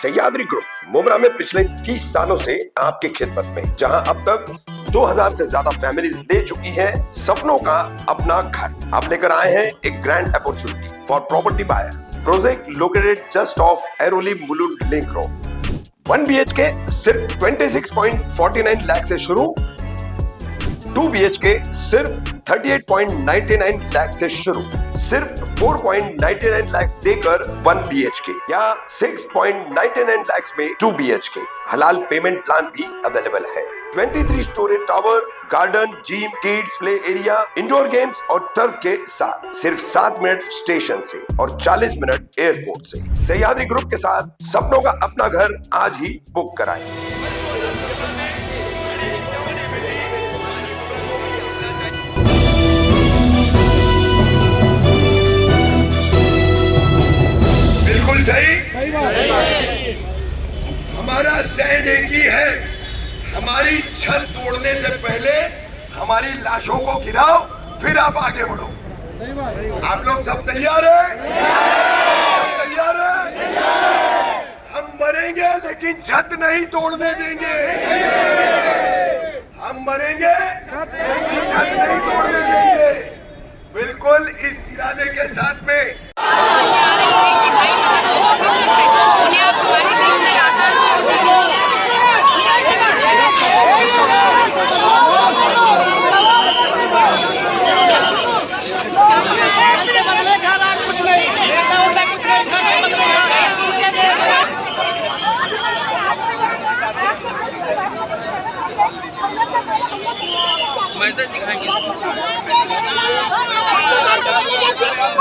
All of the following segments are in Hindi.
सह्याद्री ग्रुप मुमरा में पिछले 30 सालों से आपकी खिदमत में, जहां अब तक 2000 से ज्यादा फैमिलीज ले चुकी हैं सपनों का अपना घर। अब लेकर आए हैं एक grand opportunity for property buyers. Project located just of Airoli Mulund link road. 1 BHK सिर्फ 26.49 लाख से शुरू, 2 BHK सिर्फ 38.99 लाख से शुरू, सिर्फ 4.99 लाख देकर 1 BHK या 6.99 लाख में 2 BHK। हलाल पेमेंट प्लान भी अवेलेबल है। 23 story tower, garden, gym, kids play area, indoor games और टर्फ के साथ सिर्फ 7 मिनट स्टेशन से और 40 मिनट एयरपोर्ट से। सह्याद्री ग्रुप के साथ सपनों का अपना घर आज ही बुक कराएं। बिल्कुल सही। हमारा स्टैंड एक ही है, हमारी छत तोड़ने से पहले हमारी लाशों को गिराओ, फिर आप आगे बढ़ो। आप लोग सब तैयार हैं? तैयार हैं? हम मरेंगे लेकिन छत नहीं तोड़ने देंगे। हम मरेंगे लेकिन छत नहीं तोड़ने देंगे। बिल्कुल इस इरादे के साथ में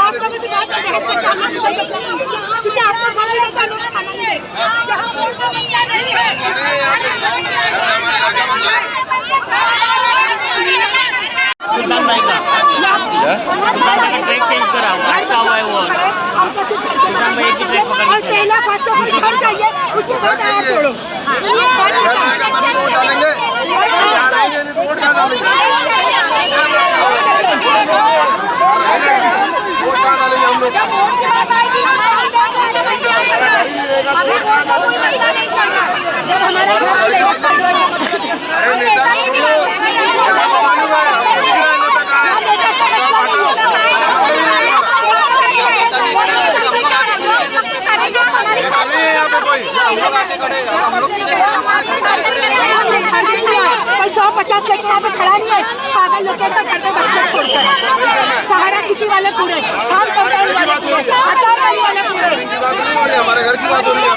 आपको मुझे बात करते हैं इसके काम में कोई मतलब नहीं है क्योंकि आपको खाने का कानून खाना नहीं है। यहाँ कोई का मसला नहीं है। सुल्तान भाई का ट्रैक चेंज करा हुआ है, क्या हुआ है वो सुल्तान भाई की ट्रैक पकड़ के पहला फर्स्ट ऑफ ऑल घर चाहिए, उसके बाद आप छोड़ो। वोट डालेंगे, वोट डालेंगे हम लोग। जब हमारा कोई 150 लेके यहाँ पे खड़ा नहीं है, पागल लोग कैसा करते बच्चे छोड़कर। सहारा सिटी वाले पूरे, खान कंपाउंड वाले पूरे, आचार वाले पूरे। हमारे घर की बात हो रही है।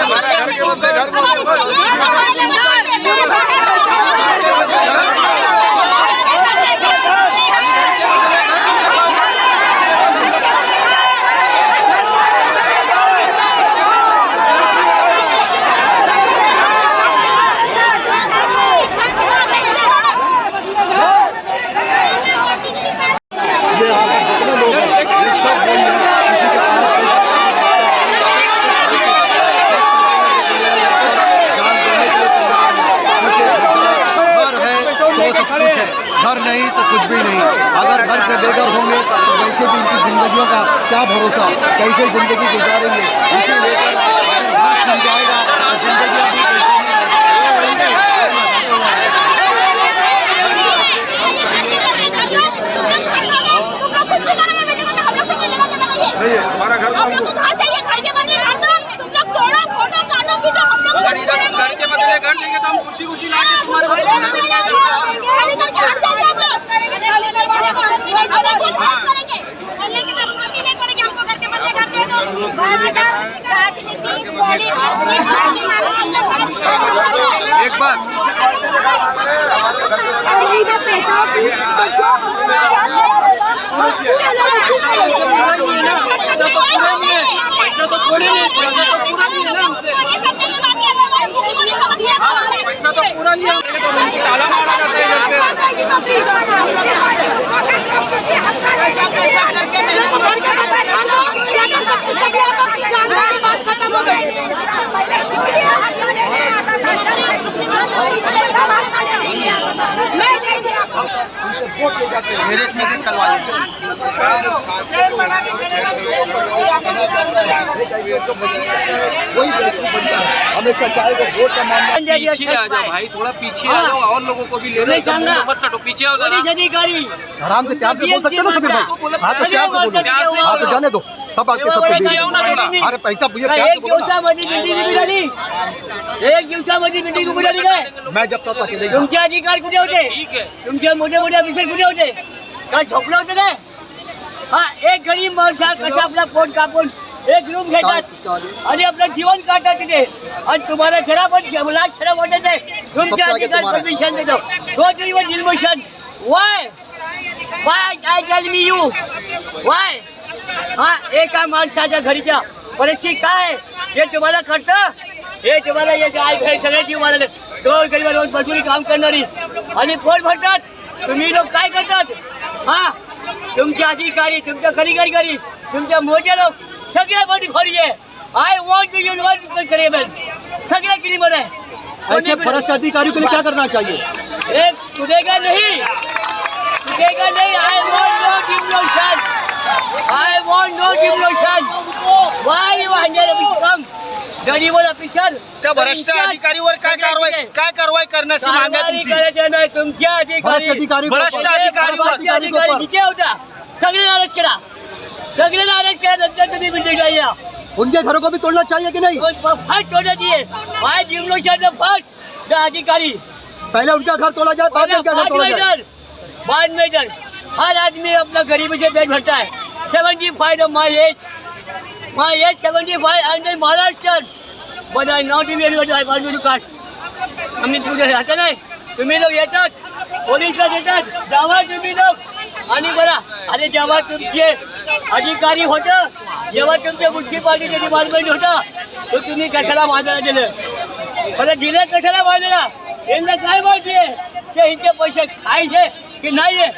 हमारे घर के बंदे घर घर नहीं तो कुछ भी नहीं। अगर घर से बेघर होंगे तो वैसे भी इनकी जिंदगियों का क्या भरोसा, कैसे जिंदगी गुजारेंगे। इसी लेकर घर छिन जाएगा तो जिंदगी भी कैसे नहीं है। हमारा घर तो हमको घर के बदले घर देंगे तो हम खुशी खुशी लाके तुम्हारे एक बात पैसा तो छोड़ेंगे, पैसा तो पूरा नहीं है ना हमसे, पैसा तो पूरा नहीं है। ताला मारा जाता मेरे इसमें कल वाले ऐसे तो वही बेवकूफ बनता है, हमेशा चाहे वो वोट का मामला। पीछे आ जाओ भाई, थोड़ा पीछे आ जाओ, और लोगों को भी ले लो, मत सटो, पीछे आओ जरा। आराम से प्यार से बोल सकते हो ना सभी भाई, हाँ तो प्यार से बोलो, हाँ तो जाने दो, सब आपके सबके पीछे आओ ना थोड़ा। अरे पैसा भैया प्यार से बोलो ना। एक दिवसामध्ये मीटिंग उभी राहिली काय? मैं जब तक अकेले ही तुमचे अधिकार कुठे होते? ठीक है, तुमचे मोठे मोठे ऑफिसर कुठे होते? काय झोपलं होतं काय? हा, एक गरीब माणूस हा कसा आपला पोट कापून एक रूम घेतात आणि आपलं जीवन काढतात तिथे, आणि तुम्हाला जरा पण लाज शरम वाटत नाही? तुमच्या अधिकार परमिशन देतो, तो तरी demotion. Why I tell me you why? हा, एका माणसाच्या घरीच्या परिस्थिती काय हे तुम्हाला कळतं? हे तुम्हाला याचे आई बहीण सगळे जीव मारले, दोन गरीब रोज मजुरी काम करणारी आणि पोट भरतात. तुम्ही लोक काय करतात? हा, तुमचे अधिकारी, तुमच्या कारीगरी, तुमच्या मोठे लोक सगळे बंडखोरी आहे. आय वॉन्ट टू युनिवर्सिटी करेबल सगळे क्रिमिनल आहे. ऐसे भ्रष्ट अधिकारियों के लिए क्या करना चाहिए? एक टूटेगा नहीं. I want no demotion. Why you handle this come? गरीबोर ऑफिसर त्या भ्रष्ट अधिकारीवर काय कारवाई करण्याची मागणी आहे तुमची? करायचं नाही. तुमच्या अधिकारी किती होता? सगळे नाराज करा, नंतर तुम्ही बिल्डिंग या. उनके घरों को भी तोड़ना चाहिए कि नहीं? फर्स्ट होना चाहिए. वाय डिमोशन फर्स्ट अधिकारी, पहले उनका घर तोड़ा जाए, बाद में उनका घर तोड़ा जाए. बाद में इधर हर आदमी अपना गरीबी से पेट भरता है. 75 of my age 75 and in Maharashtra, but I not even what I want to cast. आम्ही तुझे राहता नाही, तुम्ही लोक येतात, पोलीसला देतात, जावा तुम्ही लोक. आणि बघा, अरे जेव्हा तुमचे अधिकारी होतं, जेव्हा तुमचे म्युन्सिपालिटीचे डिपार्टमेंट होतं, तर तुम्ही कशाला बांधायला दिलं? मला दिलं कशाला बांधायला? यांना काय माहिती आहे की यांचे पैसे खायचे की नाही आहे?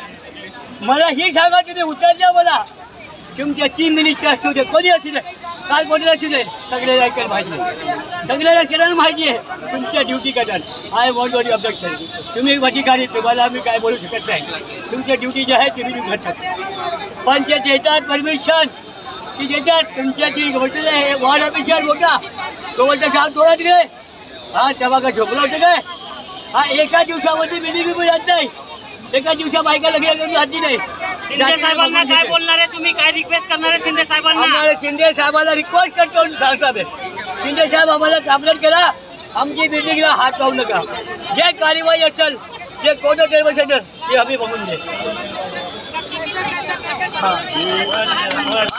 मला ही सांगा, तुम्ही उचलल्या मला. तुमच्या चीफ मिनिस्टर असू दे, कोणी असू दे, काल कोणी असू दे, सगळ्याला ऐकायला माहिती आहे, सगळ्याला केल्यानं माहिती आहे तुमच्या ड्युटी करतात. I want what objection. तुम्ही अधिकारी, तुम्हाला आम्ही काय बोलू शकत नाही. तुमच्या ड्युटी जे आहे तुम्ही करतात. पण ते देतात परमिशन, ती देतात. तुमच्या ती गोष्ट आहे, वॉर्ड ऑफिसर मोठा तो बोलता जाऊन तोडा तिकडे. हा, तेव्हा काय झोपलं होतं काय? हा, एका दिवसामध्ये मिनिमम जात नाही. एका दिवसा बायका लग्न करून जाती नाही. शिंदे साहेबांना काय बोलणार आहे तुम्ही? काय रिक्वेस्ट करणार आहे शिंदे साहेबांना? आम्हाला शिंदे साहेबांना रिक्वेस्ट करतो सांगतात, शिंदे साहेब आम्हाला कंप्लेंट केला, आमची बिल्डिंगला हात लावू नका. जे कार्यवाही असेल, जे कोर्ट टेबल सेंटर ते आम्ही बघून दे.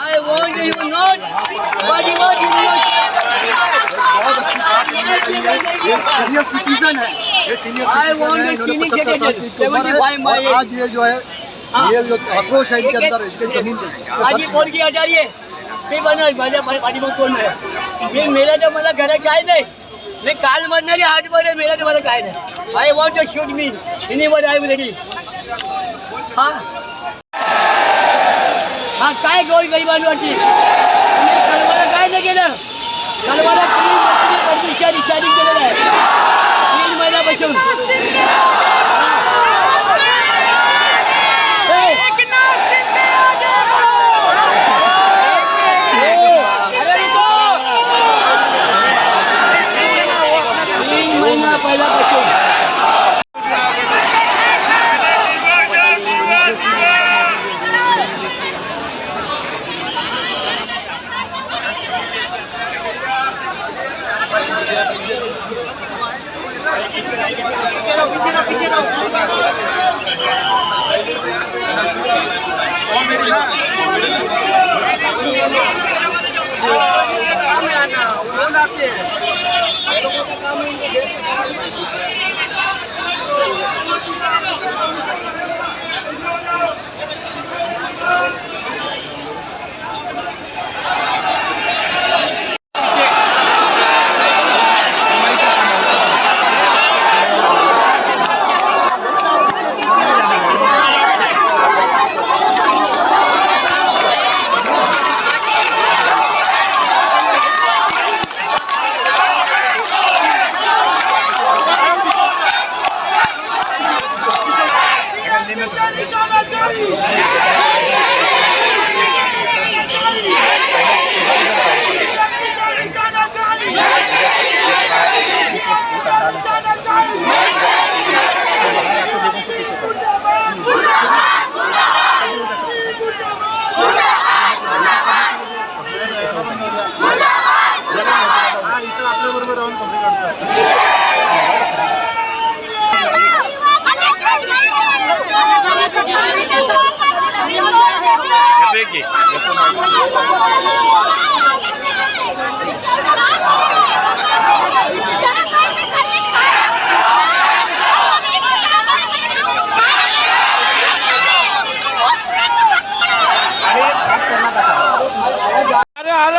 I want you not senior citizen है, ये सीनियर I want सिटीजन है, to इन्होंने finish 75 साल it. की उम्र है, 75 और आज ये जो है ये जो आक्रोश है इनके अंदर, इसके जमीन आधी पोरगी आजारी आहे, मी बनव माझ्या पाठीमाग कोण आहे? मी मेला तर मला घरात काय नाही. मी काल म्हणणारी आज बरे मेला तर मला काय नाही. I want to shoot me anyone, I am ready. हा हा, काय गोल गरिबांवरती तुम्ही कलवाला काय नाही केलं? कलवाला तुम्ही परमिशन विचारिंग केलेलं आहे 3 महिन्यापासून.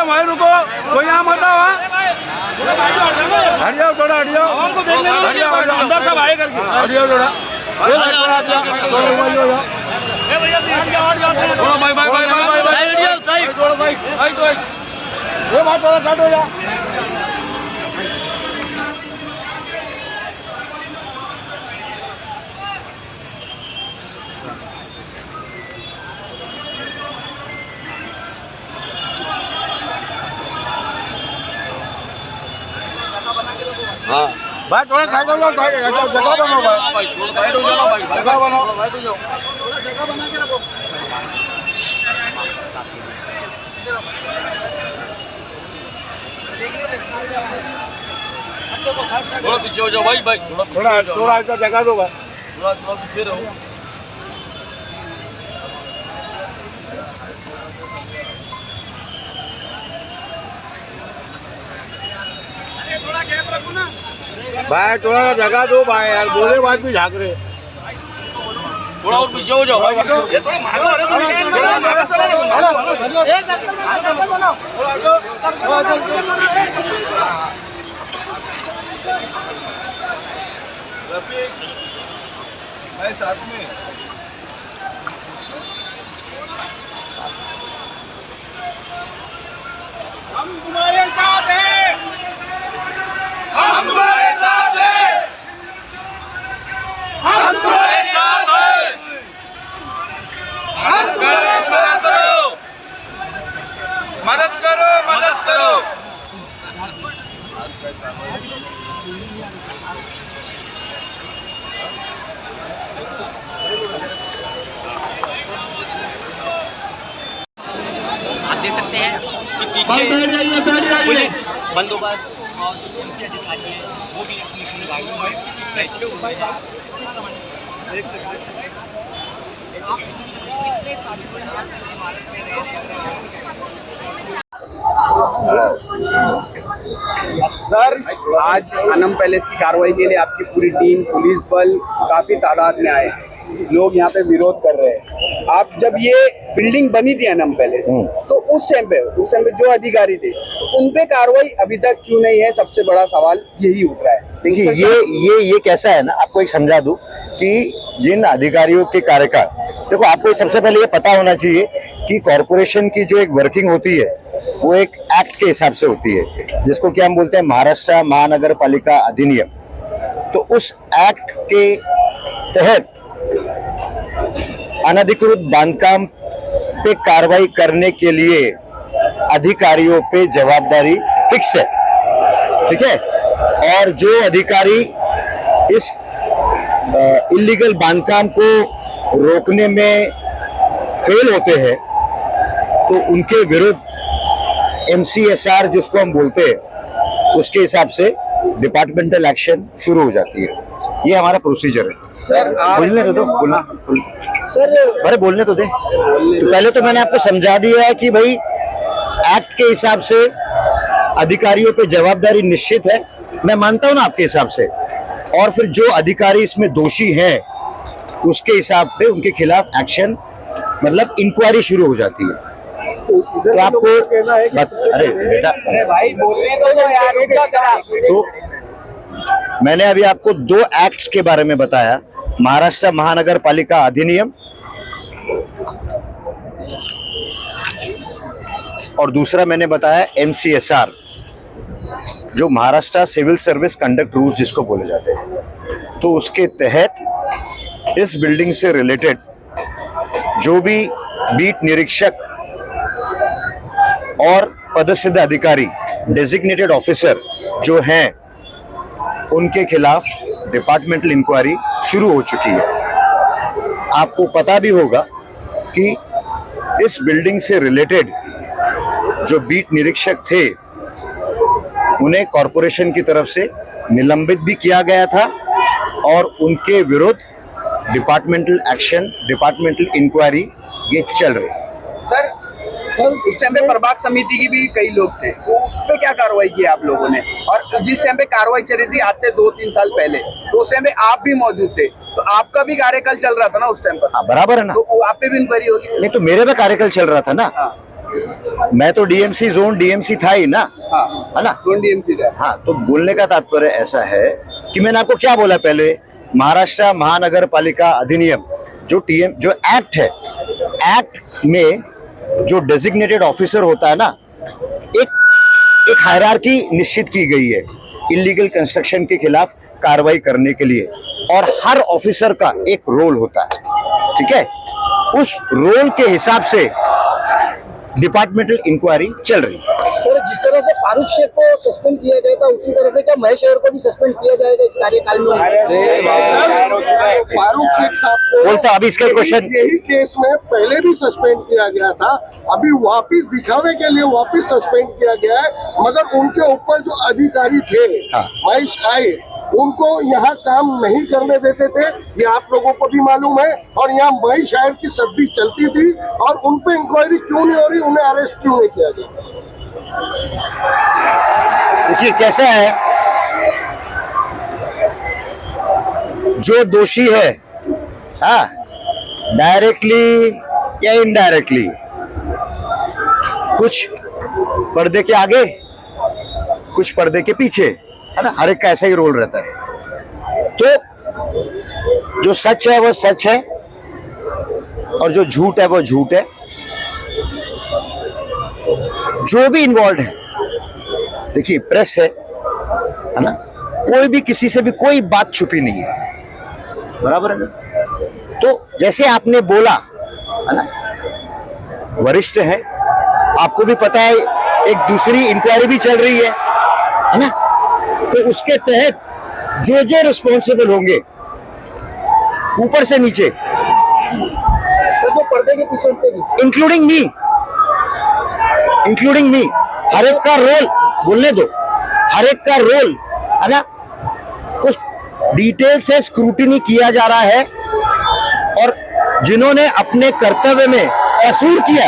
भाई रुको, कोई यहाँ मत आओ, हट जाओ थोड़ा, हट जाओ, हमको देखने दो, हट जाओ, अंदर सब आए करके, हट जाओ थोड़ा, थोड़ा भाई भाई भाई भाई भाई थोड़ा भाई ये बात थोड़ा साइड हो जा। हाँ भाई थोड़ा साइड हो जाओ, जगह बनाओ भाई, साइड हो जाओ भाई, जगह बनाओ, साइड हो जाओ, जगह बना के रखो। थोड़ा पीछे हो जाओ भाई, भाई थोड़ा ऐसा जगह दो भाई, थोड़ा पीछे रहो। थोड़ा गैप रखो ना भाई, थोड़ा जगह दो भाई यार, बोले बात भी झाँक रहे, थोड़ा और पीछे हो जाओ भाई, ये थोड़ा मारो, अरे भाई साथ में हम तुम्हारे साथ हैं, हम तुम्हारे साथ हैं, हम तुम्हारे साथ हैं, हम तुम्हारे साथ हैं, मदद करो, मदद करो। आप देख सकते हैं कि पीछे पुलिस बंदोबस्त और उनके अधिकारी हैं, वो भी अपनी गाड़ियों में बैठे हुए हैं। एक सेकंड कितने सालों से इमारत में रह रहे हैं। सर, आज अनम पैलेस की कार्रवाई के लिए आपकी पूरी टीम, पुलिस बल काफी तादाद में आए, लोग यहाँ पे विरोध कर रहे हैं। आप जब ये बिल्डिंग बनी थी अनम पैलेस, तो उस टाइम पे जो अधिकारी थे, तो उन पे कार्रवाई अभी तक क्यों नहीं है? सबसे बड़ा सवाल यही उठ रहा है। देखिए ये कैसा है ना, आपको एक समझा दूं कि जिन अधिकारियों के कार्यकाल, देखो आपको सबसे पहले ये पता होना चाहिए कि कॉरपोरेशन की जो एक वर्किंग होती है वो एक एक्ट के हिसाब से होती है, जिसको क्या हम बोलते हैं महाराष्ट्र महानगर पालिका अधिनियम। तो उस एक्ट के तहत अनधिकृत बांधकाम पे कार्रवाई करने के लिए अधिकारियों पे जवाबदारी फिक्स है, ठीक है। और जो अधिकारी इस इलीगल बांधकाम को रोकने में फेल होते हैं तो उनके विरुद्ध MCSR जिसको हम बोलते हैं, उसके हिसाब से डिपार्टमेंटल एक्शन शुरू हो जाती है। ये हमारा प्रोसीजर है। सर बोलने तो दो, बोलना सर, अरे बोलने तो दे। तो पहले तो मैंने आपको समझा दिया है कि भाई एक्ट के हिसाब से अधिकारियों पे जवाबदारी निश्चित है, मैं मानता हूं ना आपके हिसाब से। और फिर जो अधिकारी इसमें दोषी हैं उसके हिसाब पे उनके खिलाफ एक्शन, मतलब इंक्वायरी शुरू हो जाती है। तो आपको अरे बेटा, अरे भाई बोलने तो यार, तो मैंने अभी आपको 2 एक्ट्स के बारे में बताया, महाराष्ट्र महानगर पालिका अधिनियम और दूसरा मैंने बताया MCSR, जो Maharashtra civil service conduct rules जिसको बोले जाते हैं। तो उसके तहत इस बिल्डिंग से रिलेटेड जो भी बीट निरीक्षक और पदस्थ अधिकारी, डेजिग्नेटेड ऑफिसर जो हैं, उनके खिलाफ डिपार्टमेंटल इंक्वायरी शुरू हो चुकी है। आपको पता भी होगा कि इस बिल्डिंग से रिलेटेड जो बीट निरीक्षक थे उन्हें कॉरपोरेशन की तरफ से निलंबित भी किया गया था और उनके विरुद्ध डिपार्टमेंटल एक्शन, डिपार्टमेंटल इंक्वायरी ये चल रही है। सर उस टाइम पे प्रभाग समिति की भी कई लोग थे, तो उस पे क्या कार्रवाई की आप लोगों ने? और जिस टाइम पे कार्रवाई चल रही थी आज से 2-3 साल पहले, तो उस टाइम पे आप भी मौजूद थे, तो आपका भी कार्यकाल चल रहा था ना उस टाइम पर? हाँ, बराबर है ना। तो आप पे भी इंक्वायरी होगी? नहीं तो मेरे पे कार्यकाल चल रहा था ना। मैं तो डीएमसी जोन डीएमसी था ही ना, हाँ है ना। जोन डीएमसी था। हाँ, तो बोलने का तात्पर्य ऐसा है कि मैंने आपको क्या बोला पहले, महाराष्ट्र महानगर पालिका अधिनियम जो एक्ट है, एक्ट में जो डेजिग्नेटेड ऑफिसर होता है ना, एक हायरार्की निश्चित की गई है इलीगल कंस्ट्रक्शन के खिलाफ कार्रवाई करने के लिए, और हर ऑफिसर का एक रोल होता है, ठीक है। उस रोल के हिसाब से डिपार्टमेंटल इंक्वायरी चल रही है। सर, जिस तरह से फारूक शेख को सस्पेंड किया गया था, उसी तरह से क्या महेश अय्यर को भी सस्पेंड किया जाएगा इस कार्यकाल में? फारूक शेख साहब को बोलता अभी इसका क्वेश्चन, यही केस में पहले भी सस्पेंड किया गया था, अभी वापिस दिखावे के लिए वापिस सस्पेंड किया गया है, मगर उनके ऊपर जो अधिकारी थे हाँ। महेश अय्यर, उनको यहाँ काम नहीं करने देते थे, ये आप लोगों को भी मालूम है। और यहाँ महेश अय्यर की सद्दी चलती थी, और उन पे इंक्वायरी क्यों नहीं हो रही, उन्हें अरेस्ट क्यों नहीं किया गया? देखिए कैसा है, जो दोषी है, हाँ, डायरेक्टली या इनडायरेक्टली, कुछ पर्दे के आगे, कुछ पर्दे के पीछे, है ना, हर एक का ऐसा ही रोल रहता है। तो जो सच है वो सच है, और जो झूठ है वो झूठ है। जो भी इन्वॉल्व है, देखिए प्रेस है ना, कोई भी किसी से भी कोई बात छुपी नहीं है, बराबर है ना। तो जैसे आपने बोला, है ना, वरिष्ठ है, आपको भी पता है एक दूसरी इंक्वायरी भी चल रही है ना, तो उसके तहत जो रिस्पॉन्सिबल होंगे ऊपर से नीचे, सर, जो पर्दे के पीछे उन पे भी, इंक्लूडिंग मी, हर एक का रोल, बोलने दो, हर एक का रोल, है ना, कुछ डिटेल से स्क्रूटिनी किया जा रहा है, और जिन्होंने अपने कर्तव्य में कसूर किया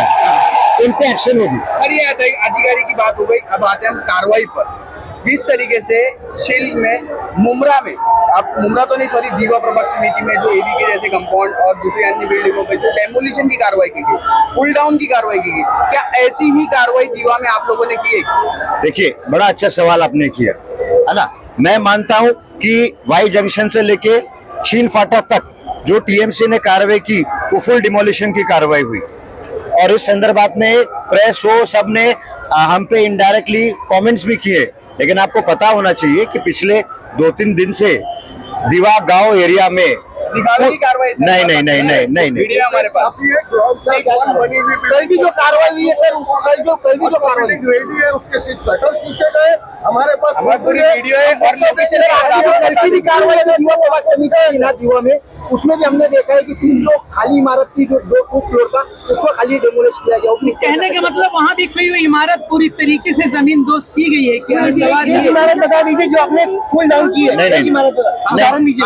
उन पे एक्शन होगी। सर, ये अधिकारी की बात हो गई, अब आते हैं हम कार्रवाई पर। जिस तरीके से शिल्ड में, मुमरा में, आप मुमरा तो नहीं, सॉरी, दीवा प्रभाग समिति में जो एबी के जैसे कंपाउंड और दूसरी अन्य बिल्डिंगों पे जो डेमोलिशन की कार्रवाई की गई, फुल डाउन की कार्रवाई की गई, क्या ऐसी ही कार्रवाई दीवा में आप लोगों ने की है? देखिए, बड़ा अच्छा सवाल आपने किया, है ना। मैं मानता हूं कि वाई जंक्शन से लेके चीन फाटक तक जो टीएमसी ने कार्रवाई की वो फुल डिमोलिशन की कार्रवाई हुई, और इस संदर्भात में प्रेस हो, सबने हम पे इनडायरेक्टली कमेंट्स भी किए, लेकिन आपको पता होना चाहिए कि पिछले 2-3 दिन से दीवा गांव एरिया में दिखावे की कार्रवाई? नहीं, वीडियो हमारे पास। कल भी जो कार्रवाई हुई है सर, कल भी जो कार्रवाई रेडी है, उसके सिर्फ शटर खींचे गए, हमारे पास हमारी पूरी वीडियो है और लोकेशन कल की भी कार्रवाई है दीवा प्रभाग समिति के दीवा में, उसमें भी हमने देखा है कि सिर्फ जो खाली इमारत की जो 2 फ्लोर था उसको खाली डेमोलिश किया गया। कहने का मतलब वहाँ भी कोई इमारत पूरी तरीके से जमीन दोस्त की गई है क्या? सवाल ये इमारत बता दीजिए जो आपने फुल डाउन की है, नहीं, इमारत उदाहरण दीजिए।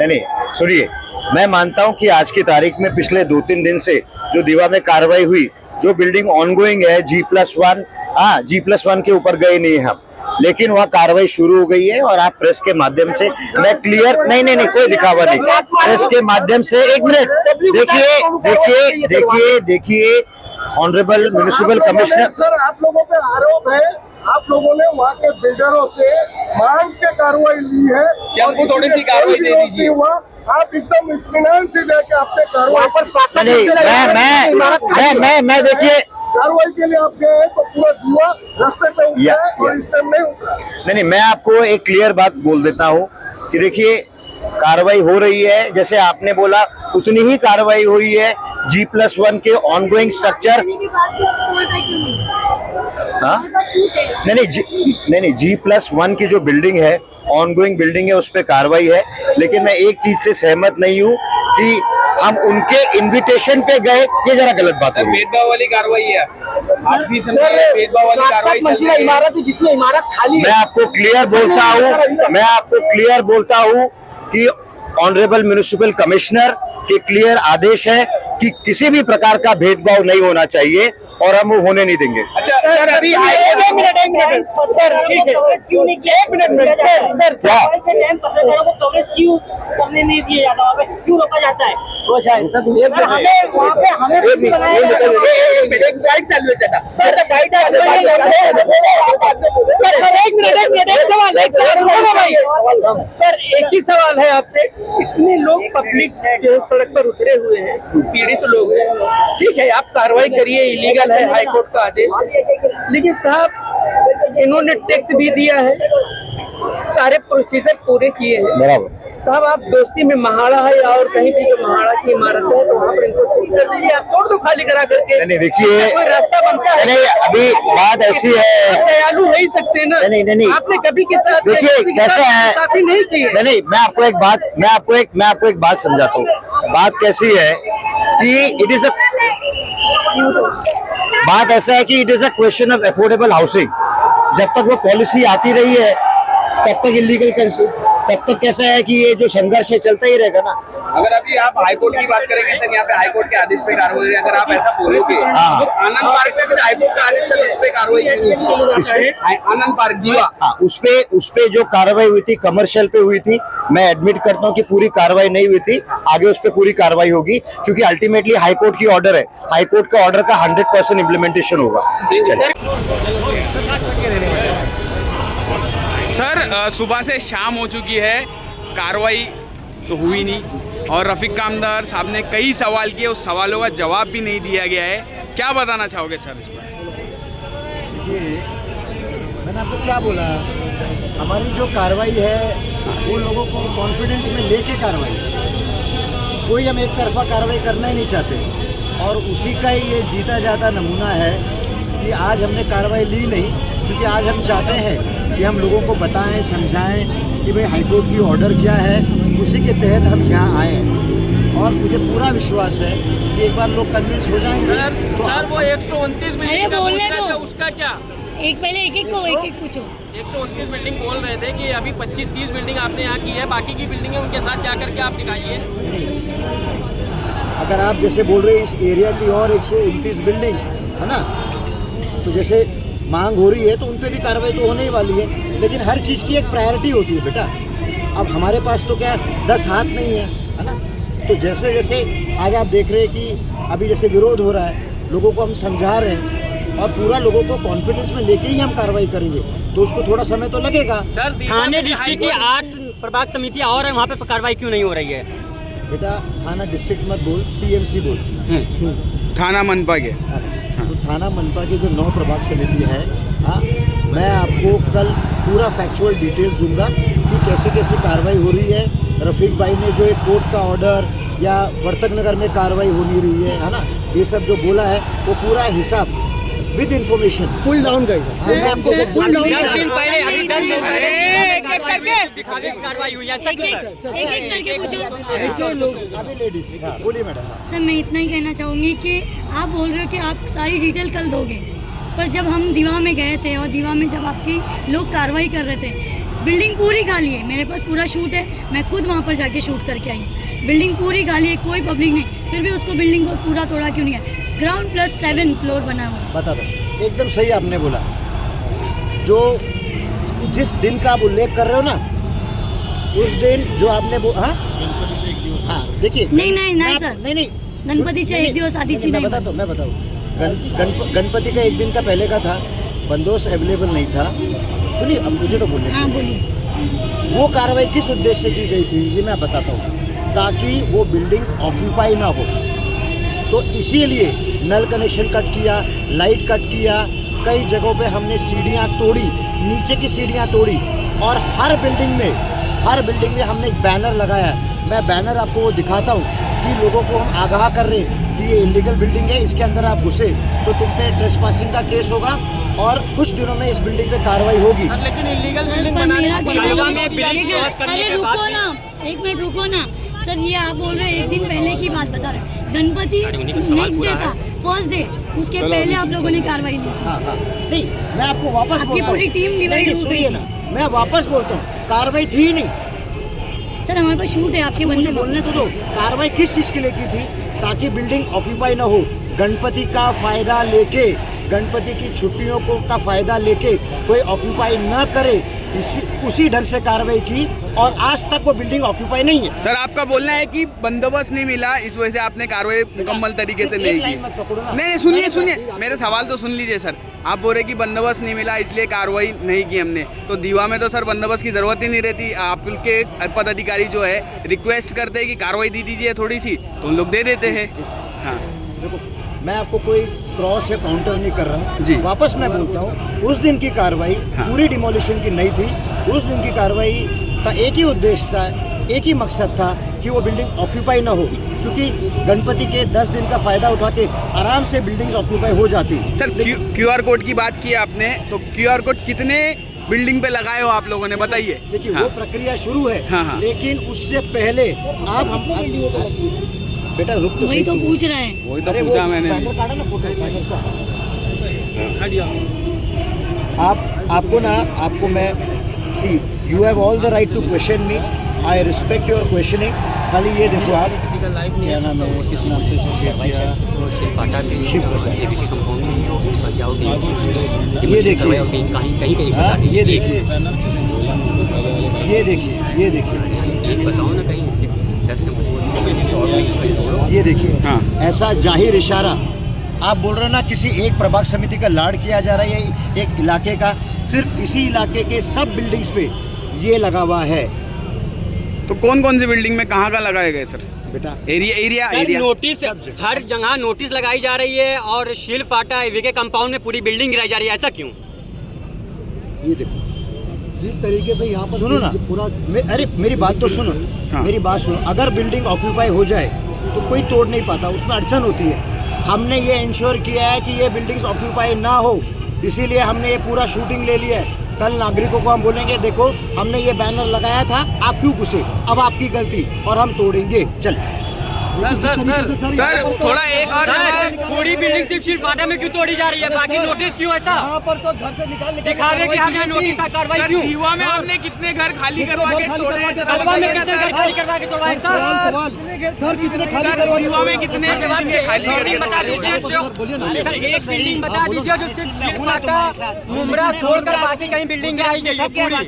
नहीं, सुनिए, मैं मानता हूं कि आज की तारीख में पिछले 2-3 दिन से जो दीवा में कार्रवाई हुई, जो बिल्डिंग ऑनगोइंग है G+1, G+1 के ऊपर गए नहीं हम, लेकिन वह कार्रवाई शुरू हो गई है, और आप प्रेस के माध्यम से मैं क्लियर, नहीं, कोई दिखावा नहीं, प्रेस के माध्यम से, एक मिनट, देखिए, ऑनरेबल म्युनिसिपल कमिश्नर, सर, आप लोगों पे आरोप है, आप लोगों ने वहाँ के बिल्डरों से मांग के कार्रवाई ली है, क्या हमको थोड़ी सी कार्रवाई दे दीजिए? आप एकदम इत्मीनान से जाके आपने कार्रवाई पर मैं देखिए, कार्रवाई के लिए आप गए हैं तो पूरा दीवा रास्ते पे उतरा है, और इस टाइम नहीं उतरा। नहीं, मैं आपको एक क्लियर बात बोल देता हूँ कि देखिए, कार्रवाई हो रही है, जैसे आपने बोला उतनी ही कार्रवाई हुई है G+1 के ऑनगोइंग स्ट्रक्चर। नहीं, G+1 की जो बिल्डिंग है, ऑनगोइंग बिल्डिंग है, उस पर कार्रवाई है, लेकिन मैं एक चीज से सहमत नहीं हूँ कि हम उनके इनविटेशन पे गए, ये जरा गलत बात है। भेदभाव वाली कार्रवाई है, आप भी भेदभाव वाली कार्रवाई चल रही है। इमारत जिसमें इमारत खाली, मैं आपको क्लियर बोलता हूँ कि ऑनरेबल म्युनिसिपल कमिश्नर के क्लियर आदेश है कि किसी भी प्रकार का भेदभाव नहीं होना चाहिए, और हम वो होने नहीं देंगे। अच्छा सर, अभी एक मिनट सर, ठीक है, क्यों नहीं किया? एक मिनट सर, क्या? पत्रकारों को कवरेज क्यों करने नहीं दिया जाता, वहाँ पे क्यों रोका जाता है? वो शायद हमें वहाँ पे हमें एक गाइड चालू है ज्यादा सर गाइड सर, एक ही सवाल है आपसे। इतने लोग पब्लिक जो सड़क पर उतरे हुए हैं, पीड़ित लोग हैं, ठीक है, आप कार्रवाई करिए, इलीगल है, हाई कोर्ट का आदेश है, लेकिन साहब इन्होंने टैक्स भी दिया है, सारे प्रोसीजर पूरे किए हैं। बराबर साहब, आप दोस्ती में महाड़ा है या और कहीं भी जो महाड़ा की इमारत है तो वहाँ पर इनको शिफ्ट कर दीजिए, आप तोड़ दो खाली करा करके। नहीं, देखिए, कोई रास्ता बनता है? नहीं, अभी बात ऐसी है, आप दयालु हो ही सकते हैं ना। नहीं। आपने कभी किसी साथ देखिए कैसा है, इंसाफी नहीं की है। नहीं, मैं आपको एक बात समझाता हूँ। बात कैसी है कि इट इज बात ऐसा है कि it is a question of affordable housing. जब तक वो पॉलिसी आती रही है तब तक इलीगल, तब तक कैसा है कि ये जो संघर्ष है चलता ही रहेगा ना। अगर अभी आप हाईकोर्ट की बात करेंगे सर, यहाँ पे हाईकोर्ट के आदेश पे कार्रवाई हुई है, अगर आप ऐसा बोलोगे तो आनंद पार्क से फिर हाईकोर्ट का आदेश है, उस पे कार्रवाई क्यों हुई? आनंद पार्क दीवा, उस पे जो कार्रवाई हुई थी कमर्शियल पे हुई थी। मैं एडमिट करता हूँ कि पूरी कार्रवाई नहीं हुई थी, आगे उस पे पूरी कार्रवाई होगी, क्योंकि अल्टीमेटली हाईकोर्ट की ऑर्डर है, हाईकोर्ट का ऑर्डर का 100% इम्प्लीमेंटेशन होगा। सर सुबह से शाम हो चुकी है, कार्रवाई तो हुई नहीं और रफीक कामदार साहब ने कई सवाल किए, उस सवालों का जवाब भी नहीं दिया गया है। क्या बताना चाहोगे सर इस पर? देखिए, मैंने आपको क्या बोला, हमारी जो कार्रवाई है वो लोगों को कॉन्फिडेंस में लेके कार्रवाई, कोई हम एक तरफा कार्रवाई करना ही नहीं चाहते, और उसी का ही ये जीता जाता नमूना है कि आज हमने कार्रवाई ली नहीं, क्योंकि आज हम चाहते हैं कि हम लोगों को बताएं, समझाएं कि भाई हाईकोर्ट की ऑर्डर क्या है, उसी के तहत हम यहाँ आए हैं। और मुझे पूरा विश्वास है कि एक बार लोग कन्विंस हो जाएंगे। तो सर वो 129 बिल्डिंग का बोलने पूछा दो। था, उसका क्या? पहले एक पूछो। 129 बिल्डिंग बोल रहे थे कि अभी 25-30 बिल्डिंग आपने यहाँ की है, बाकी की बिल्डिंग है उनके साथ जा करके आप दिखाइए। अगर आप जैसे बोल रहे हैं इस एरिया की और 129 बिल्डिंग है ना, तो जैसे मांग हो रही है तो उन पे भी कार्रवाई तो होने ही वाली है, लेकिन हर चीज़ की एक प्रायोरिटी होती है बेटा। अब हमारे पास तो क्या 10 हाथ नहीं है ना, तो जैसे जैसे आज आप देख रहे हैं कि अभी जैसे विरोध हो रहा है, लोगों को हम समझा रहे हैं और पूरा लोगों को कॉन्फिडेंस में लेके ही हम कार्रवाई करेंगे, तो उसको थोड़ा समय तो लगेगा। सर थाने डिस्ट्रिक्ट की 8 प्रभाग समितियाँ और हैं, वहाँ पे कार्रवाई क्यों नहीं हो रही है? बेटा थाना डिस्ट्रिक्ट मत बोल, टीएमसी बोल, थाना मनपा के। तो थाना मनपा की जो 9 प्रभाग समिति है, हाँ, मैं आपको कल पूरा फैक्चुअल डिटेल्स दूंगा कि कैसे कैसे कार्रवाई हो रही है। रफीक भाई ने जो एक कोर्ट का ऑर्डर या वर्तक नगर में कार्रवाई हो नहीं रही है ना, ये सब जो बोला है वो पूरा हिसाब विद इंफॉर्मेशन फुल डाउन का फुल डाउन कार्रवाई हुई है। अभी लेडीज, हाँ बोलिए मैडम। सर, मैं इतना ही कहना चाहूँगी कि आप बोल रहे हो कि आप सारी डिटेल कल दोगे, पर जब हम दीवा में गए थे और दीवा में जब आपकी लोग कार्रवाई कर रहे थे, बिल्डिंग पूरी खाली है, मेरे पास पूरा शूट है, मैं खुद वहाँ पर जाके शूट करके आई हूँ। बिल्डिंग पूरी खाली है, कोई पब्लिक नहीं, फिर भी उसको बिल्डिंग को पूरा तोड़ा क्यों नहीं है? ग्राउंड प्लस 7 फ्लोर बना हुआ है। बता दो, एकदम सही आपने बोला। जो जिस दिन का आप उल्लेख कर रहे हो ना, उस दिन जो आपने हाँ देखिए, नहीं सर, नहीं गणपतीच्या एक दिवस आधीची नाही। मैं बताऊँ गणपति का एक दिन का पहले का था, बंदोबस्त अवेलेबल नहीं था। सुनिए, अब मुझे तो बोलने, हाँ बोलिए। वो कार्रवाई किस उद्देश्य से की गई थी ये मैं बताता हूँ, ताकि वो बिल्डिंग ऑक्यूपाई ना हो। तो इसीलिए नल कनेक्शन कट किया, लाइट कट किया, कई जगहों पे हमने सीढ़ियाँ तोड़ी, नीचे की सीढ़ियाँ तोड़ी, और हर बिल्डिंग में हमने एक बैनर लगाया है। मैं बैनर आपको वो दिखाता हूँ कि लोगों को हम आगाह कर रहे हैं कि ये इलीगल बिल्डिंग है, इसके अंदर आप घुसे तो तुम पे ट्रेसपासिंग का केस होगा, और कुछ दिनों में इस बिल्डिंग पे कार्रवाई होगी। लेकिन इलीगल बिल्डिंग रुको ना, एक मिनट रुको ना सर, ये आप बोल रहे हैं एक दिन पहले की बात बता रहे हैं। गणपति नेक्स्ट डे था, फर्स्ट डे, उसके पहले आप लोगों ने कार्रवाई ली। हाँ, नहीं, मैं आपको वापस बोलता हूँ, पूरी टीम डिवाइड हो गई ना, मैं वापस बोलता हूँ, कार्रवाई थी ही नहीं सर, हमारे पास शूट है, आपके बंदे बोलने तो दो। कार्रवाई किस चीज़ के लिए की थी? ताकि बिल्डिंग ऑक्यूपाई ना हो, गणपति का फ़ायदा लेके, गणपति की छुट्टियों को का फ़ायदा लेके कोई ऑक्यूपाई न करे, उसी ढंग से कार्रवाई की और आज तक वो बिल्डिंग ऑक्यूपाई नहीं है। सर आपका बोलना है कि बंदोबस्त नहीं मिला, इस वजह से आपने कार्रवाई मुकम्मल तरीके से नहीं की। नहीं सुनिए, मेरे सवाल तो सुन लीजिए सर। आप बोल रहे कि बंदोबस्त नहीं मिला इसलिए कार्रवाई नहीं की हमने, तो दीवा में तो सर बंदोबस्त की ज़रूरत ही नहीं रहती। आपके पदाधिकारी जो है रिक्वेस्ट करते हैं कि कार्रवाई दे दीजिए थोड़ी सी, तो उन लोग दे देते हैं। हाँ देखो, मैं आपको कोई क्रॉस या काउंटर नहीं कर रहा हूँ जी। वापस मैं बोलता हूँ, उस दिन की कार्रवाई पूरी डिमोलिशन की नहीं थी। उस दिन की कार्रवाई का एक ही उद्देश्य था, एक ही मकसद था कि वो बिल्डिंग ऑक्यूपाई ना हो, क्योंकि गणपति के 10 दिन का फ़ायदा उठा के आराम से बिल्डिंग्स ऑक्यूपाई हो जाती। सर QR कोड की बात की आपने, तो QR कोड कितने बिल्डिंग पे लगाए हो आप लोगों ने, बताइए। देखिए वो प्रक्रिया शुरू है, लेकिन उससे पहले आप हम बेटा रुक तो वही तो पूछ रहे हैं। वही तो पूछा मैंने। आपको मैं see you have all the right to question me, I respect your questioning. खाली ये देखो आप क्या नाम है, किस नाम से शिव प्रसाद, ये देखिए, ये देखिए, ये देखिए, ये देखिए, बताओ ना कहीं ये देखिए, ऐसा जाहिर इशारा आप बोल रहे हो ना, किसी एक प्रभाग समिति का लाड़ किया जा रहा है, एक इलाके का, सिर्फ इसी इलाके के सब बिल्डिंग्स पे ये लगा हुआ है। तो कौन कौन सी बिल्डिंग में कहाँ लगाए गए सर? बेटा एरिया नोटिस हर जगह नोटिस लगाई जा रही है और शील फाटा के कंपाउंड में पूरी बिल्डिंग गिराई जा रही है, ऐसा क्यों? ये देखो, जिस तरीके से यहाँ पर सुनो ना पूरा, अरे मेरी बात तो सुनो, मेरी बात सुनो। अगर बिल्डिंग ऑक्यूपाई हो जाए तो कोई तोड़ नहीं पाता, उसमें अड़चन होती है। हमने ये इंश्योर किया है कि ये बिल्डिंग्स ऑक्यूपाई ना हो, इसीलिए हमने ये पूरा शूटिंग ले लिया है। कल नागरिकों को हम बोलेंगे देखो हमने ये बैनर लगाया था, आप क्यों घुसे, अब आपकी गलती, और हम तोड़ेंगे। चल सर थोड़ा एक और पूरी बिल्डिंग सिर्फ शील फाटा में क्यों तोड़ी जा रही है, बाकी नोटिस क्यों ऐसा? यहाँ पर तो घर से निकालने दिखावे कि हमें नोटिस का कार्रवाई क्यों? दीवा में आपने कितने घर खाली करवा के तोड़े? दीवा में कितने घर खाली करवा के तोड़वाए सर, कितने खाली दीवा में कितने खाली बिल्डिंग बता दीजिए, सर एक बिल्डिंग बता दीजिए जो सिर्फ शील फाटा मुमरा छोड़कर बाकी कहीं बिल्डिंग गिराई गई है पूरी।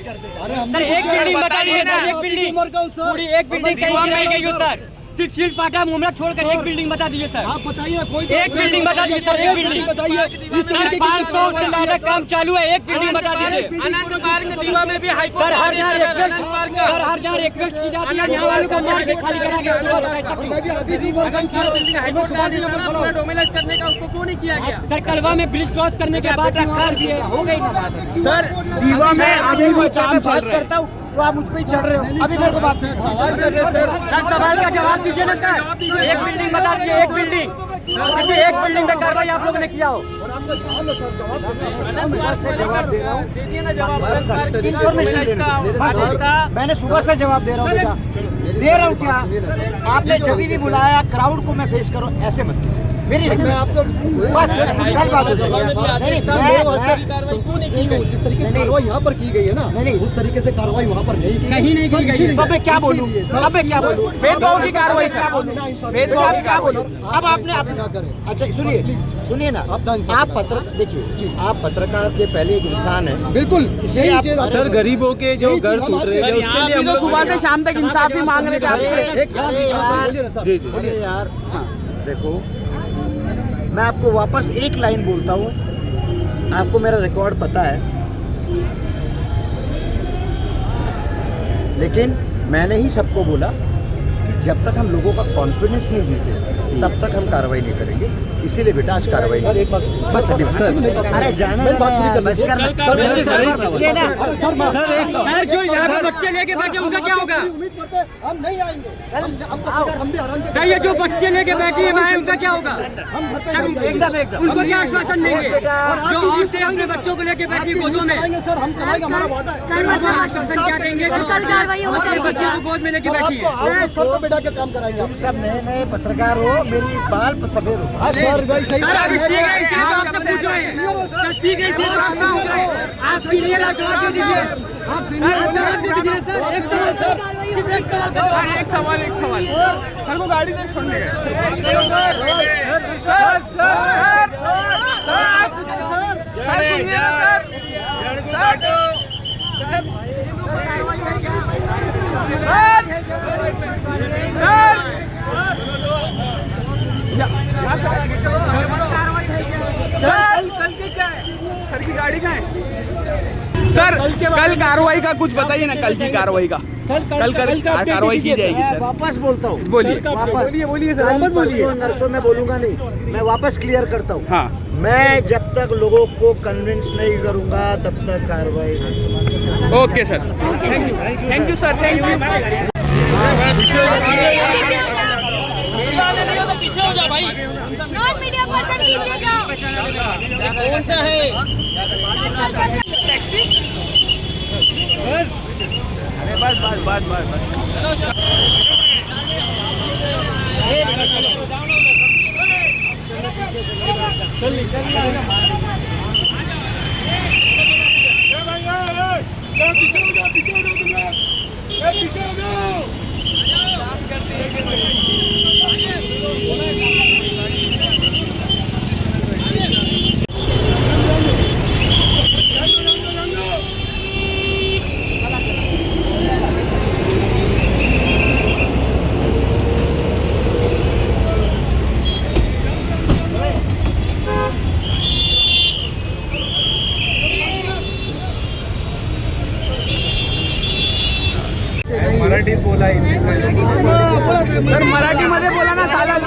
सर एक बिल्डिंग बता दीजिए सर, एक बिल्डिंग पूरी एक बिल्डिंग कहीं गिराई गई हो सर, सिर्फ शील फाटा मुमरा छोड़कर एक बिल्डिंग बता दीजिए सर। आप बताइए, कोई एक बिल्डिंग बता दीजिए सर, एक बिल्डिंग बताइए। सर 500 से ज्यादा काम चालू है, एक बिल्डिंग बता दीजिए। आनंद पार्क दीवा में भी हाई सर हर जगह रिक्वेस्ट की जाती है, यहाँ वालों को मार के खाली करा के डोमिनेट करने का उसको क्यों नहीं किया गया? सर कलवा में ब्रिज क्रॉस करने के बाद हो गई ना बात। सर दीवा में अभी भी काम चल रहा है, तो आप मुझ पे ही चढ़ रहे हो। अभी मेरे को बात सवाल कर रहे हैं सर, सवाल का जवाब दीजिए ना सर। एक बिल्डिंग बता दीजिए, एक बिल्डिंग, किसी एक बिल्डिंग में कार्रवाई आप लोगों ने किया हो। जवाब दे रहा हूँ, इन्फॉर्मेशन मैंने सुबह से जवाब दे रहा हूँ बेटा, दे रहा हूँ। क्या आपने जब भी बुलाया क्राउड को मैं फेस करूँ, ऐसे मत मेरी बस कल बात हो जाएगी। जिस तरीके से कार्रवाई यहाँ पर की गई है ना, नहीं उस तरीके से कार्रवाई वहाँ पर नहीं की गई। अब मैं क्या बोलूँ, अब मैं क्या बोलूँ, भेदभाव की कार्रवाई क्या बोलूँ, भेदभाव क्या बोलूँ। अब आपने अच्छा सुनिए ना, आप देखिए, आप पत्रकार के पहले एक इंसान है, बिल्कुल, इसलिए आप सर गरीबों के जो घर टूट रहे हैं उसके लिए हम तो सुबह से शाम तक इंसाफ ही मांग रहे थे। बोलिए यार, देखो मैं आपको वापस एक लाइन बोलता हूँ, आपको मेरा रिकॉर्ड पता है, लेकिन मैंने ही सबको बोला कि जब तक हम लोगों का कॉन्फिडेंस नहीं जीते तब तक हम कार्रवाई नहीं करेंगे। इसीलिए बेटा आज कार्रवाई नहीं। बस अरे जाना बस कर जो यहाँ पे बच्चे लेके बैठे उनका क्या होगा? हम नहीं आएंगे सर, ये जो बच्चे लेके बैठी है वहाँ उनका क्या होगा? एकदम उनको क्या आश्वासन देंगे? जो औरतें अपने बच्चों को लेके बैठी गोदों में, सर हम कराएंगे, हमारा वादा है। आश्वासन क्या देंगे? कल कार्रवाई हो जाएगी, बच्चों को गोद में लेके बैठी है। सर बेटा क्या काम कराएंगे? हम सब नए नए पत्रकार हो, मेरी बाल सफेद हो। सर भाई सही आप क्लियर जवाब दे दीजिए। एक सवाल सर को गाड़ी तक छोड़ने गए सर की गाड़ी कहाँ है? सर कल कार्रवाई का कुछ बताइए ना, कल की कार्रवाई का। कल कार्रवाई की जाएगी सर। वापस बोलता हूँ, बोलिए बोलिए सर, नरसों में बोलूंगा नहीं, मैं वापस क्लियर करता हूँ। हाँ, मैं जब तक लोगों को कन्विंस नहीं करूंगा तब तक कार्रवाई नहीं। Okay sir, thank you sir, thank you. पीछे हो जा भाई, नॉन मीडिया पर्सन पीछे जाओ। कौन सा है टैक्सी? अरे बस मराठीत बोला, सर मराठीमध्ये बोला ना, चालेल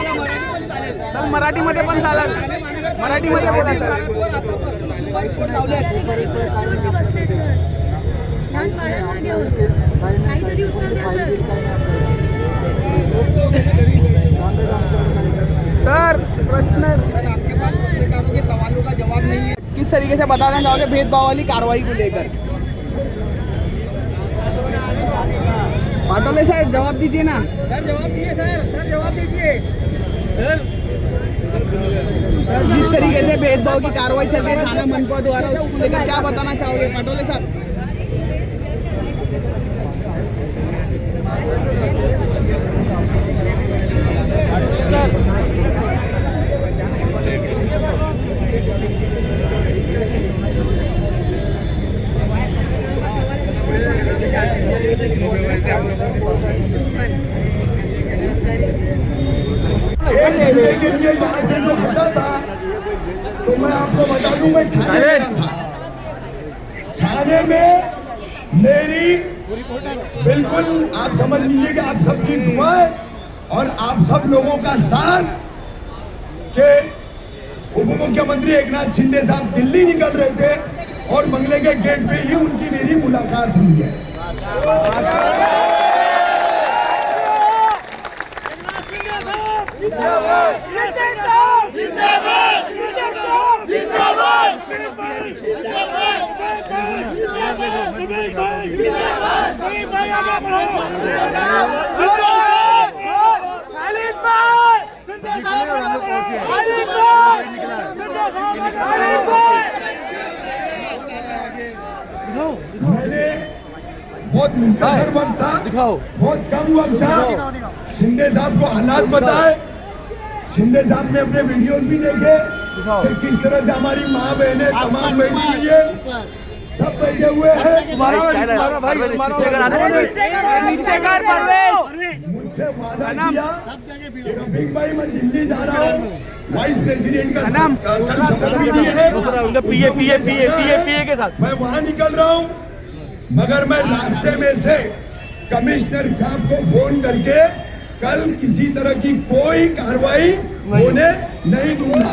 सर, मराठीमध्ये पण चालेल, मराठीमध्ये बोला सर। सर प्रश्न, सर आपके पास पत्रकारों के सवालों का जवाब नहीं है, किस तरीके से बताना चाहोगे भेदभाव वाली कार्रवाई को लेकर? पाटोले सर जवाब दीजिए ना। सर जवाब दीजिए, सर जवाब दीजिए सर। जिस तरीके से भेदभाव की कार्रवाई चल रही है थाना मनपा द्वारा, उसको लेकर क्या बताना चाहोगे पाटोले सर? एक घंटे के लिए यहाँ से जो हटा था, तो मैं आपको बता दूं, मैं थाने में था। थाने में मेरी बिल्कुल आप समझ लीजिए कि आप सबकी दुआएं और आप सब लोगों का साथ के उप मुख्यमंत्री एकनाथ शिंदे साहब दिल्ली निकल रहे थे और बंगले के गेट पे ही उनकी मेरी मुलाकात हुई है। मैंने बहुत मुख्तसर वक्त था, बहुत कम वक्त था, शिंदे साहब को हालात बताए। शिंदे साहब ने अपने वीडियोस भी देखे कि किस तरह से हमारी माँ बहनें तमाम बैठी हुई है, सब बैठे हुए हैं। मुझसे वादा किया कि रफीक भाई मैं दिल्ली जा रहा हूँ, वाइस प्रेसिडेंट का कल शपथ भी दी है, मैं वहाँ निकल रहा हूँ, मगर मैं रास्ते में से कमिश्नर साहब को फोन करके कल किसी तरह की कोई कार्रवाई होने नहीं दूंगा।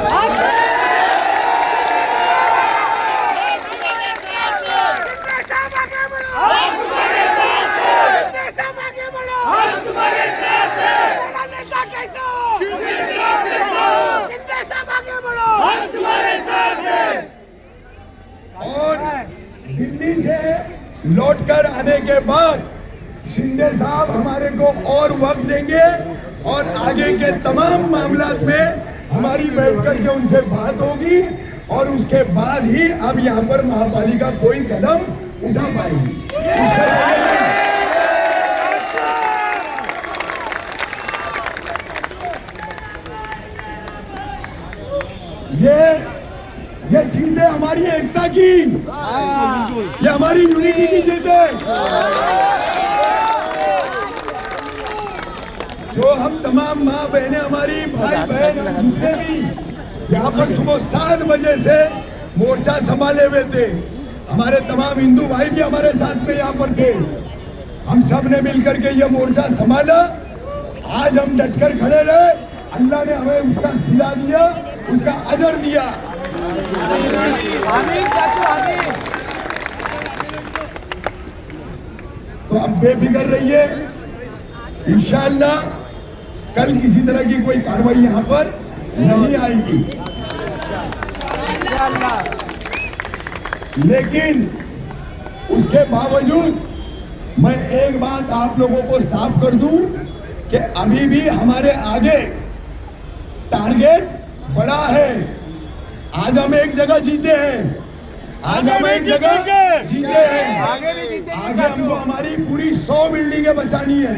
और दिल्ली से लौटकर आने के बाद शिंदे साहब हमारे को और वक्त देंगे और आगे के तमाम मामलात में हमारी बैठकर के उनसे बात होगी और उसके बाद ही अब यहाँ पर महापालिका कोई कदम उठा पाएगी। उससे पहले ये जीत है हमारी एकता की, ये हमारी यूनिटी की जीत है। जो हम तमाम माँ बहनें, हमारी भाई बहन, हम जितने भी यहाँ पर सुबह 7 बजे से मोर्चा संभाले हुए थे, हमारे तमाम हिंदू भाई भी हमारे साथ में यहाँ पर थे। हम सब ने मिलकर के ये मोर्चा संभाला। आज हम डटकर खड़े रहे, अल्लाह ने हमें उसका सिला दिया, उसका अजर दिया। तो अब बेफिक्र रहिए, इंशाअल्लाह कल किसी तरह की कोई कार्रवाई यहाँ पर नहीं आएगी। लेकिन उसके बावजूद मैं एक बात आप लोगों को साफ कर दूं कि अभी भी हमारे आगे टारगेट बड़ा है। आज हम एक जगह जीते हैं, आज हम एक जगह जीते हैं, आगे हमको हमारी पूरी 100 बिल्डिंगें बचानी है।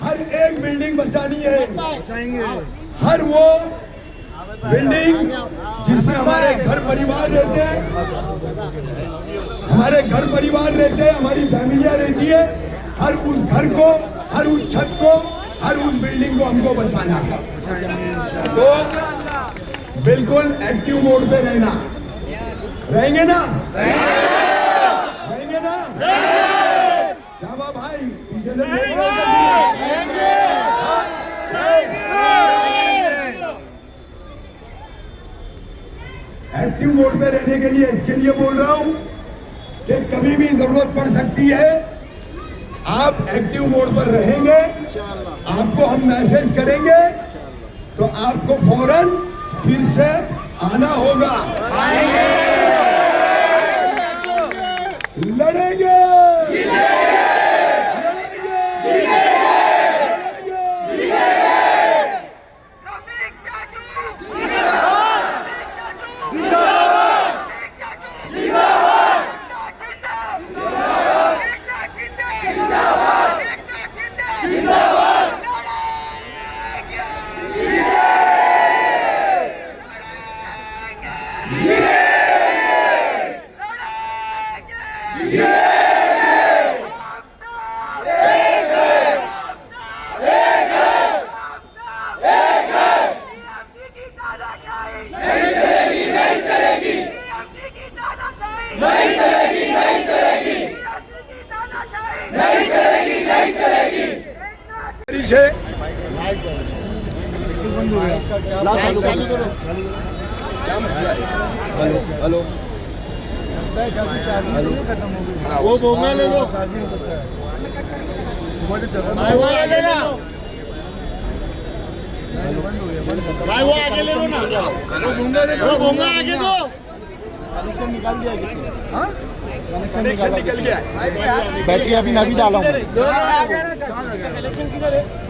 हर एक बिल्डिंग बचानी है, हर वो बिल्डिंग जिसमें हमारे घर परिवार रहते हैं, हमारे घर परिवार रहते हैं, हमारी फैमिलियां रहती है, हर उस घर को, हर उस छत को, हर उस बिल्डिंग को हमको बचाना है। तो बिल्कुल एक्टिव मोड पे रहना, रहेंगे ना? रहेंगे ना? क्या भाई पीछे से देख रहे हो? एक्टिव मोड पे रहने के लिए इसके लिए बोल रहा हूं कि कभी भी जरूरत पड़ सकती है, आप एक्टिव मोड पर रहेंगे, आपको हम मैसेज करेंगे तो आपको फौरन फिर से आना होगा। लड़ेंगे, क्या मसला है? हेलो वो बोंगा ले लो, भाई वो आगे ले लो, भाई वो आगे ले लो ना, वो बोंगा ले लो, वो बोंगा आगे दो। कनेक्शन निकाल दिया किसी ने? हाँ कनेक्शन निकल गया, बैटरी अभी नवी डाला हूँ।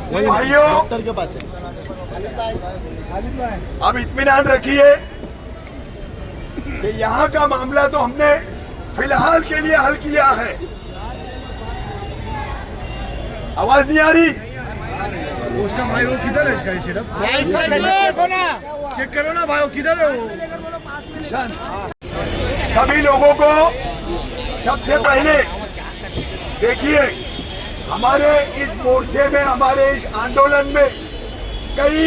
भाइयों डॉक्टर के पास है, अब इत्मीनान रखिए कि यहाँ का मामला तो हमने फिलहाल के लिए हल किया है। आवाज नहीं आ रही? उसका भाई वो किधर है? इसका सेटअप चेक करो ना भाई, वो किधर है? वो सभी लोगों को सबसे पहले देखिए, हमारे इस मोर्चे में, हमारे इस आंदोलन में कई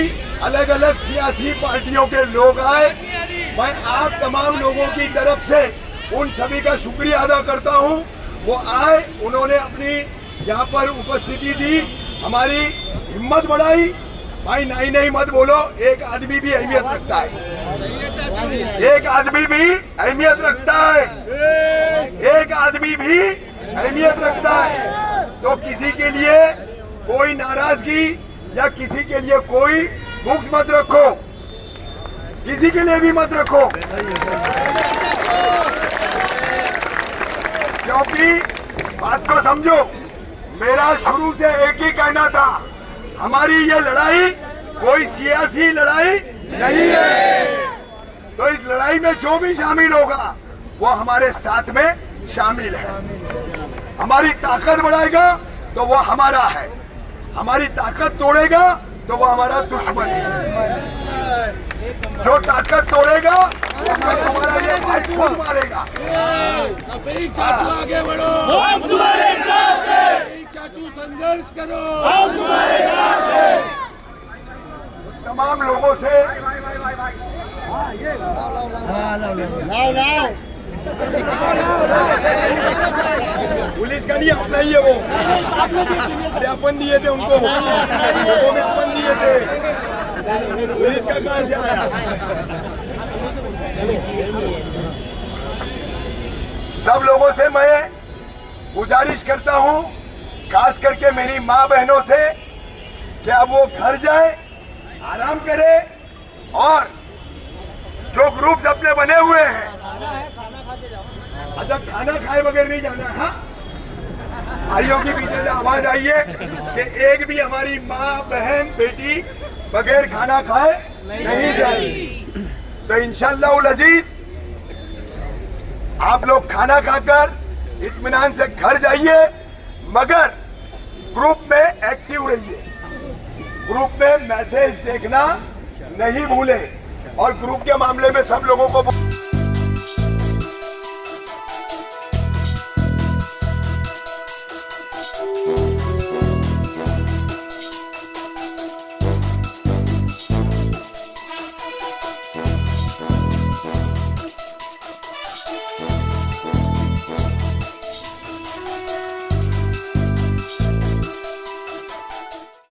अलग अलग सियासी पार्टियों के लोग आए। मैं आप तमाम लोगों की तरफ से उन सभी का शुक्रिया अदा करता हूं। वो आए, उन्होंने अपनी यहाँ पर उपस्थिति दी, हमारी हिम्मत बढ़ाई। भाई नहीं नहीं मत बोलो, एक आदमी भी अहमियत रखता है, एक आदमी भी अहमियत रखता है, एक आदमी भी अहमियत रखता है। तो किसी के लिए कोई नाराजगी या किसी के लिए कोई बुक्स मत रखो, किसी के लिए भी मत रखो, क्योंकि बात को समझो। मेरा शुरू से एक ही कहना था, हमारी ये लड़ाई कोई सियासी लड़ाई नहीं है, तो इस लड़ाई में जो भी शामिल होगा वो हमारे साथ में शामिल है। हमारी ताकत बढ़ाएगा तो वो हमारा है, हमारी ताकत तोड़ेगा तो वो हमारा दुश्मन है। जो ताकत तोड़ेगा वो तुम्हारा ये भाई खुद मारेगा। आगे बढ़ो, हम तुम्हारे साथ हैं। चाचू संघर्ष करो, हम तुम्हारे साथ हैं। तमाम लोगों से पुलिस का नहीं, अपना ही है वो। अरे अपन दिए थे उनको, लोगों में अपन दिए थे, पुलिस का कहां से आया? सब लोगों से मैं गुजारिश करता हूं, खास करके मेरी माँ बहनों से, कि अब वो घर जाए, आराम करे और जो ग्रुप्स अपने बने हुए हैं, अच्छा खाना खाए बगैर नहीं जाना है। हाँ? भाइयों के पीछे से आवाज आई है कि एक भी हमारी माँ बहन बेटी बगैर खाना खाए नहीं जाएगी। तो इंशाअल्लाह उल अजीज आप लोग खाना खाकर इत्मीनान से घर जाइए, मगर ग्रुप में एक्टिव रहिए, ग्रुप में मैसेज देखना नहीं भूले और ग्रुप के मामले में सब लोगों को